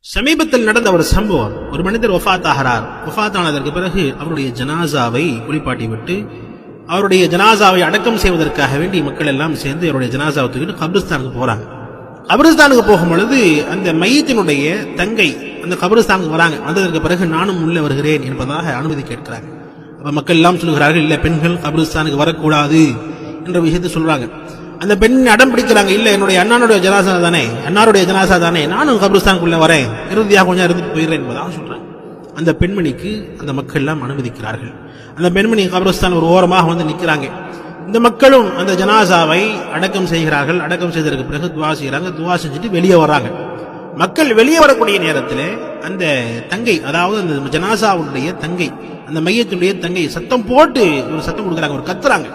சமீபத்தில் நடந்த ஒரு சம்பவம். ஒரு மனிதர் வஃபாத் ஆகிறார். வஃபாத் ஆனதற்கு பிறகு அவருடைய ஜனாசாவை குளிப்பாட்டி விட்டு அவருடைய ஜனாசாவை அடக்கம் செய்வதற்காக வேண்டி மக்கள் எல்லாம் சேர்ந்து அவருடைய ஜனாசாவை தூக்கிட்டு கபிரிஸ்தானுக்கு போறாங்க. கபிரிஸ்தானுக்கு போகும் பொழுது அந்த மையத்தினுடைய தங்கை அந்த கபிரிஸ்தானுக்கு வராங்க. வந்ததற்கு பிறகு நானும் உள்ளே வருகிறேன் என்பதாக அனுமதி கேட்கிறாங்க. அப்ப மக்கள் எல்லாம் சொல்லுகிறார்கள், இல்ல பெண்கள் கபிரிஸ்தானுக்கு வரக்கூடாது என்ற விஷயத்தை சொல்றாங்க. அந்த பெண் அடம் பிடிக்கிறாங்க, இல்ல என்னுடைய அண்ணாருடைய ஜனாசா தானே, நானும் கபிரிஸ்தானுக்குள்ள வரேன், இறுதியாக கொஞ்சம் இருந்துட்டு போயிடுறேன் என்பதாக சொல்றாங்க. அந்த பெண்மணிக்கு அந்த மக்கள் எல்லாம் அனுமதிக்கிறார்கள். அந்த பெண்மணி கபிரிஸ்தான் ஒரு ஓரமாக வந்து நிற்கிறாங்க. இந்த மக்களும் அந்த ஜனாசாவை அடக்கம் செய்கிறார்கள். அடக்கம் செய்ததற்கு பிறகு துவா செய்கிறாங்க. துவா செஞ்சுட்டு வெளியே வர்றாங்க. மக்கள் வெளியே வரக்கூடிய நேரத்தில் அந்த தங்கை, அதாவது அந்த ஜனாசாவுடைய தங்கை, அந்த மையத்தினுடைய தங்கை சத்தம் போட்டு ஒரு சத்தம் கொடுக்குறாங்க, ஒரு கத்துறாங்க.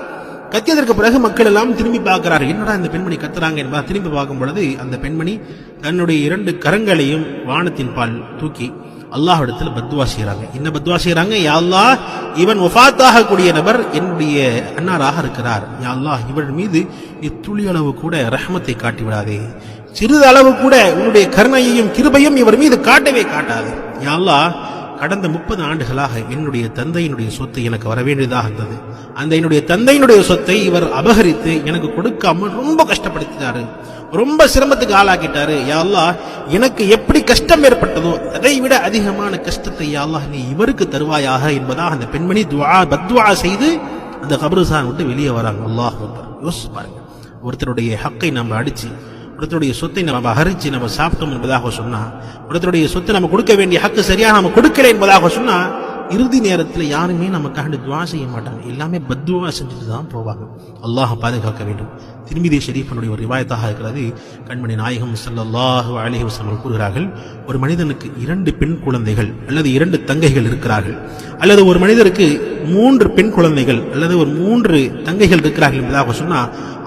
கத்தியதற்கு பிறகு மக்கள் எல்லாம் திரும்பி பார்க்கிறார்கள், என்னடா இந்த பெண்மணி கத்துறாங்க என்பதை திரும்பி பார்க்கும் பொழுது அந்த பெண்மணி தன்னுடைய 2 கரங்களையும் வானத்தின் பால் தூக்கி அல்லாஹ்விடத்தில் பத்வா செய்கிறாங்க. என்ன பத்வா செய்கிறாங்க? யா அல்லாஹ், இவன் வஃபாத்தாக கூடிய நபர் என்னுடைய அன்னாராக இருக்கிறார். யா அல்லாஹ், இவர் மீது துளி அளவு கூட ரஹ்மத்தை காட்டி விடாதே, சிறிது அளவு கூட உன்னுடைய கருணையையும் கிருபையும் இவர் மீது காட்டவே காட்டாது. யா அல்லாஹ், கடந்த 30 ஆண்டுகளாக என்னுடைய தந்தையினுடைய சொத்து எனக்கு வர வேண்டியதாக இருந்தது. அந்த என்னுடைய தந்தையினுடைய சொத்தை இவர் அபகரித்து எனக்கு கொடுக்காம ரொம்ப கஷ்டப்படுத்தினாரு, ரொம்ப சிரமத்துக்கு ஆளாக்கிட்டாரு. யா அல்லாஹ், எனக்கு எப்படி கஷ்டம் ஏற்பட்டதோ அதை விட அதிகமான கஷ்டத்தை யா அல்லாஹ் நீ இவருக்கு தருவாயாக என்பதாக அந்த பெண்மணி பத்வா செய்து அந்த கபிரிஸ்தான் விட்டு வெளியே வராங்க. அல்லாஹ் அக்பர். யோசிச்சு பாருங்க, ஒருத்தருடைய ஹக்கை நம்ம அடிச்சு, ஒருத்தருடைய சொத்தை நம்ம அகரிச்சு நம்ம சாப்பிட்டோம் என்பதாக சொன்னா, ஒருத்தருடைய சொத்தை நம்ம கொடுக்க வேண்டிய ஹக்கு சரியா நம்ம கொடுக்கல என்பதாக சொன்னா, இறுதி நேரத்தில் யாருமே நமக்காக துவா செய்ய மாட்டாங்க, எல்லாமே பத்வா செஞ்சுட்டு தான் போவாங்க. அல்லாஹ் பாதுகாக்க வேண்டும். திருமிதி ஷரீஃபனுடைய ஒரு ரிவாயத்தாக இருக்கிறது. கண்மணி நாயகம் ஸல்லல்லாஹு அலைஹி வஸல்லம் கூறுகிறார்கள், ஒரு மனிதனுக்கு 2 பெண் குழந்தைகள் அல்லது 2 தங்கைகள் இருக்கிறார்கள், அல்லது ஒரு மனிதருக்கு 3 பெண் குழந்தைகள் அல்லது ஒரு 3 தங்கைகள் இருக்கிறார்கள் என்பதாக சொன்னா,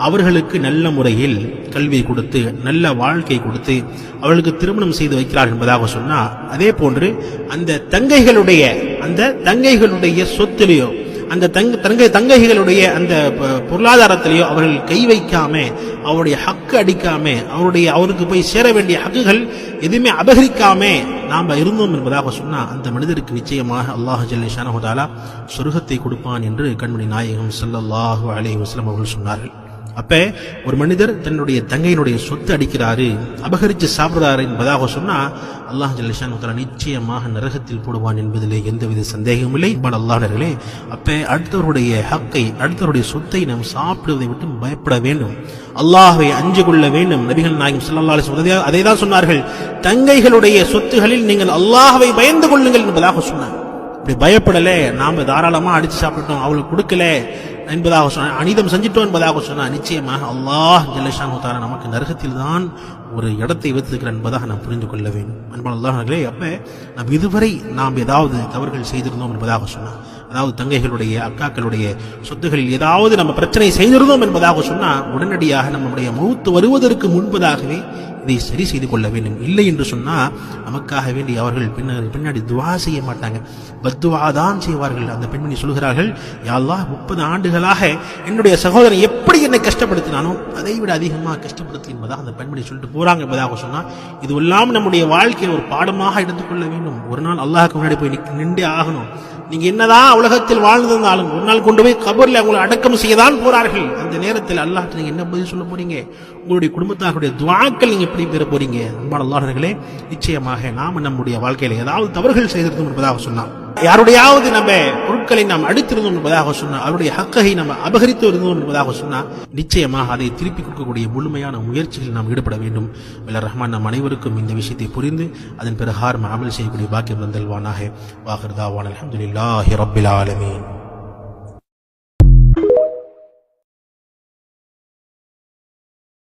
அவர்களுக்கு நல்ல முறையில் கல்வியை கொடுத்து நல்ல வாழ்க்கை கொடுத்து அவர்களுக்கு திருமணம் செய்து வைக்கிறார்கள் என்பதாக சொன்னா, அதே போன்று அந்த தங்கைகளுடைய சொத்திலேயோ அந்த தங்கைகளுடைய அந்த பொருளாதாரத்திலேயோ அவர்கள் கை வைக்காம, அவருடைய ஹக்கு அடிக்காம, அவருக்கு போய் சேர வேண்டிய ஹக்குகள் எதுவுமே அபகரிக்காம நாம இருந்தோம் என்பதாக சொன்னா, அந்த மனிதருக்கு நிச்சயமாக அல்லாஹ் ஜல்ல ஷானஹு தஆலா சொர்க்கத்தை கொடுப்பான் என்று கண்மணி நாயகம் ஸல்லல்லாஹு அலைஹி வஸல்லம் அவர்கள் சொன்னார்கள். அப்ப ஒரு மனிதர் தன்னுடைய தங்கையினுடைய சொத்து அடிக்கிறாரு, அபகரிச்சு சாப்பிடுறாரு என்பதாக சொன்னா, அல்லாஹ் ஜல்ல ஷானஹு தஆலா நிச்சயமாக நரகத்தில் போடுவான் என்பதிலே எந்தவித சந்தேகமும் இல்லை. அல்லாஹ்வர்களே, அப்ப அடுத்தவருடைய ஹக்கை, அடுத்தவருடைய சொத்தை நாம் சாப்பிடுவதை விட்டு பயப்பட வேண்டும், அல்லாஹ்வை அஞ்சு கொள்ள வேண்டும். நபிகள் நாயகம் ஸல்லல்லாஹு அலைஹி வஸல்லம் அதை தான் சொன்னார்கள், தங்கைகளுடைய சொத்துகளில் நீங்கள் அல்லாஹ்வை பயந்து கொள்ளுங்கள் என்பதாக சொன்னார். இப்படி பயப்படல, நாம தாராளமா அடிச்சு சாப்பிட்டோம், அவளுக்கு கொடுக்கல என்பதாக சொன்ன, அனிதம் செஞ்சிட்டோம் என்பதாக சொன்னா, நிச்சயமாக அல்லாஹ் ஜல்ல ஷானஹு தஆலா நமக்கு நரகத்தில் தான் ஒரு இடத்தை வைத்திருக்கிறார் என்பதாக நாம் புரிந்து கொள்ள வேண்டும். அன்பான அல்லாஹ்வர்களே, அப்ப நாம் இதுவரை நாம் ஏதாவது தவறுகள் செய்திருந்தோம் என்பதாக சொன்னா, அதாவது தங்கைகளுடைய அக்காக்களுடைய சொத்துகளில் ஏதாவது நம்ம பிரச்சனை செய்திருந்தோம் என்பதாக சொன்னா, உடனடியாக நம்முடைய மௌத் வருவதற்கு முன்பதாகவே இதை சரி செய்து கொள்ள வேண்டும். இல்லை என்று சொன்னா நமக்காக வேண்டி அவர்கள் பின்னாடி துவா செய்ய மாட்டாங்க, பத்வா தான் செய்வார்கள். அந்த பெண்மணி சொல்கிறார்கள், யா அல்லாஹ், 30 ஆண்டுகளாக என்னுடைய சகோதரன் எப்படி என்னை கஷ்டப்படுத்தினானோ அதை விட அதிகமாக கஷ்டப்படுத்தி என்பதாக அந்த பெண்மணி சொல்லிட்டு போறாங்க என்பதாக சொன்னா, இதுவெல்லாம் நம்முடைய வாழ்க்கையை ஒரு பாடமாக எடுத்துக்கொள்ள வேண்டும். ஒரு நாள் அல்லாஹ்க்கு முன்னாடி போய் நின்றே ஆகணும். நீங்க என்னதான் உலகத்தில் வாழ்ந்திருந்தாலும் ஒரு நாள் கொண்டு போய் கபர்ல உங்களை அடக்கம் செய்யதான் போறார்கள். அந்த நேரத்தில் அல்லாஹ் நீங்க என்ன பதில் சொல்ல போறீங்க? உங்களுடைய குடும்பத்தாருடைய துஆக்கள் நீங்க எப்படி பெற போறீங்க? அன்பான அல்லாஹ்வர்களே, நிச்சயமாக நாம நம்முடைய வாழ்க்கையில ஏதாவது தவறுகள் செய்திருந்தோம் என்பதாக சொன்னார், யாருடையாவது நம்ம பொருட்களை நாம் அடித்திருந்தோம் என்பதாக சொன்னா, அவருடைய ஹக்கை நம்ம அபகரித்து இருந்தோம் என்பதாக சொன்னா, நிச்சயமாக அதை திருப்பி கொடுக்கக்கூடிய முழுமையான முயற்சிகளில் நாம் ஈடுபட வேண்டும். வல்ல ரஹ்மான் நம் அனைவருக்கும் இந்த விஷயத்தை புரிந்து அதன் பிரகாரம் அமல் செய்யக்கூடிய பாக்கியம் தந்தல்வானாக. வாஹிர் தாவானா அல்ஹம்துலில்லாஹி ரப்பில் ஆலமீன்.